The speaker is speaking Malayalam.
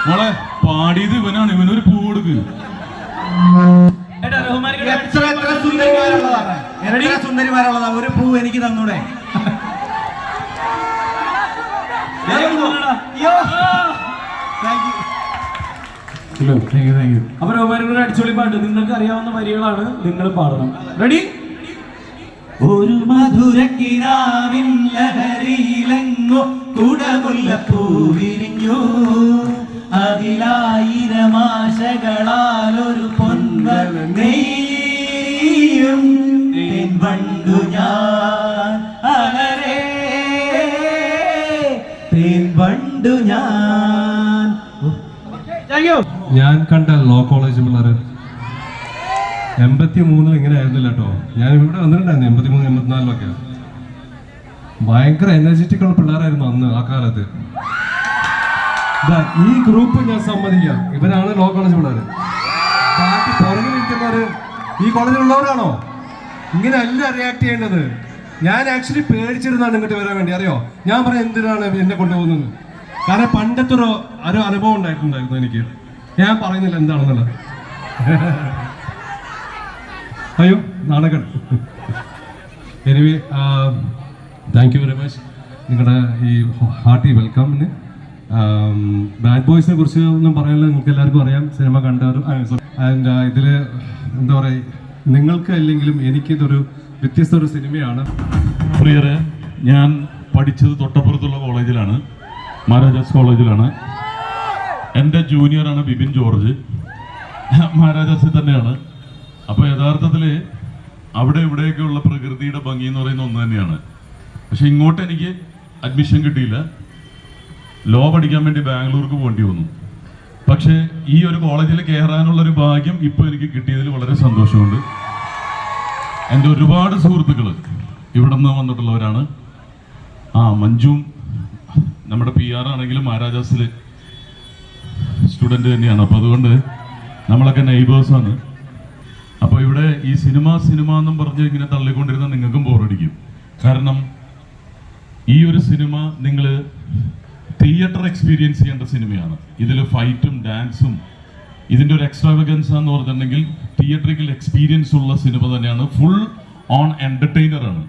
മോളെ പാടിയത് ഇവനാണ്, ഇവനൊരു പൂ കൊടുക്ക്. എത്ര സുന്ദരിമാരുള്ളതാ, ഒരു പൂ എനിക്ക് തന്നൂടെ? അപ്പൊ രോമാരുടെ അടിച്ചൊളി പാട്ട് നിങ്ങൾക്ക് അറിയാവുന്ന വരികളാണ്, നിങ്ങൾ പാടണം. റെഡി? ഒരു മധുരക്കിനാവിൻ ലഹരിയിലെങ്ങോ കുടമുല്ലപ്പൂ വിരിഞ്ഞു, അതിലായിരമാശകളാൽ ഒരു പൊൻവർ നെയ്യും തേൻവണ്ടു ഞാൻ അലരേ, തേൻവണ്ടു ഞാൻ. ഞാൻ കണ്ട ലോ കോളേജ് പിള്ളേർ 83 ഇങ്ങനെ ആയിരുന്നില്ല കേട്ടോ. ഞാൻ ഇവിടെ വന്നിട്ടുണ്ടായിരുന്നു 83, 84 ഭയങ്കര എനർജറ്റിക് ഉള്ള പിള്ളേരായിരുന്നു അന്ന് ആ കാലത്ത്. ഈ ഗ്രൂപ്പ് ഞാൻ സമ്മതിക്കാം, ഇവരാണ് ലോ കോളേജ് പിള്ളേർ. ബാക്കി പുറകിലിരിക്കുന്നവര് ഈ കോളേജിലുള്ളവരാണോ? ഇങ്ങനെ അല്ല റിയാക്ട് ചെയ്യേണ്ടത്. ഞാൻ ആക്ച്വലി പേടിച്ചിരുന്നാണ് ഇങ്ങോട്ട് വരാൻ വേണ്ടി, അറിയോ? ഞാൻ പറയാം എന്തിനാണ് എന്നെ കൊണ്ടുപോകുന്നത്. കാരണം പണ്ടത്തെ ഒരു അനുഭവം ഉണ്ടായിട്ടുണ്ടായിരുന്നു എനിക്ക്. ഞാൻ പറയുന്നില്ല എന്താണെന്നുള്ളത്. അയ്യോ നാടകൻ. Anyway thank you very much നിങ്ങളുടെ ഈ ഹാർട്ടി വെൽക്കമിന്. ബാഡ് ബോയ്സിനെ കുറിച്ച് ഒന്നും പറയാനില്ല, നിങ്ങൾക്ക് എല്ലാവർക്കും അറിയാം, സിനിമ കണ്ടവരും. ആൻഡ് ഇതിൽ എന്താ പറയുക, നിങ്ങൾക്ക് അല്ലെങ്കിലും എനിക്കിതൊരു വ്യത്യസ്ത ഒരു സിനിമയാണ്. പ്രിയരെ, ഞാൻ പഠിച്ചത് തൊട്ടപ്പുറത്തുള്ള കോളേജിലാണ്, മഹാരാജാസ് കോളേജിലാണ്. എൻ്റെ ജൂനിയറാണ് ബിബിൻ ജോർജ്, മഹാരാജാസിൽ തന്നെയാണ്. അപ്പോൾ യഥാർത്ഥത്തിൽ അവിടെ ഇവിടെയൊക്കെയുള്ള പ്രകൃതിയുടെ ഭംഗി എന്ന് പറയുന്ന ഒന്ന് തന്നെയാണ്. പക്ഷെ ഇങ്ങോട്ട് എനിക്ക് അഡ്മിഷൻ കിട്ടിയില്ല. ലോ പഠിക്കാൻ വേണ്ടി ബാംഗ്ലൂർക്ക് പോകേണ്ടി വന്നു. പക്ഷേ ഈ ഒരു കോളേജിൽ കയറാനുള്ളൊരു ഭാഗ്യം ഇപ്പോൾ എനിക്ക് കിട്ടിയതിൽ വളരെ സന്തോഷമുണ്ട്. എൻ്റെ ഒരുപാട് സുഹൃത്തുക്കൾ ഇവിടെ നിന്ന് വന്നിട്ടുള്ളവരാണ്. മഞ്ജുവും നമ്മുടെ PR ആണെങ്കിലും മഹാരാജാസിൽ സ്റ്റുഡൻറ്റ് തന്നെയാണ്. അപ്പോൾ അതുകൊണ്ട് നമ്മളൊക്കെ നെയ്ബേഴ്സാണ്. അപ്പോൾ ഇവിടെ ഈ സിനിമ എന്നും പറഞ്ഞ് ഇങ്ങനെ തള്ളിക്കൊണ്ടിരുന്ന നിങ്ങൾക്കും ബോറടിക്കും. കാരണം ഈ ഒരു സിനിമ നിങ്ങൾ തിയേറ്റർ എക്സ്പീരിയൻസ് ചെയ്യേണ്ട സിനിമയാണ്. ഇതിൽ ഫൈറ്റും ഡാൻസും ഇതിൻ്റെ ഒരു എക്സ്ട്രാവഗൻസ് എന്ന് പറഞ്ഞിട്ടുണ്ടെങ്കിൽ തിയേറ്ററിക്കൽ എക്സ്പീരിയൻസ് ഉള്ള സിനിമ തന്നെയാണ്. Full on എൻ്റർടൈനറാണ്.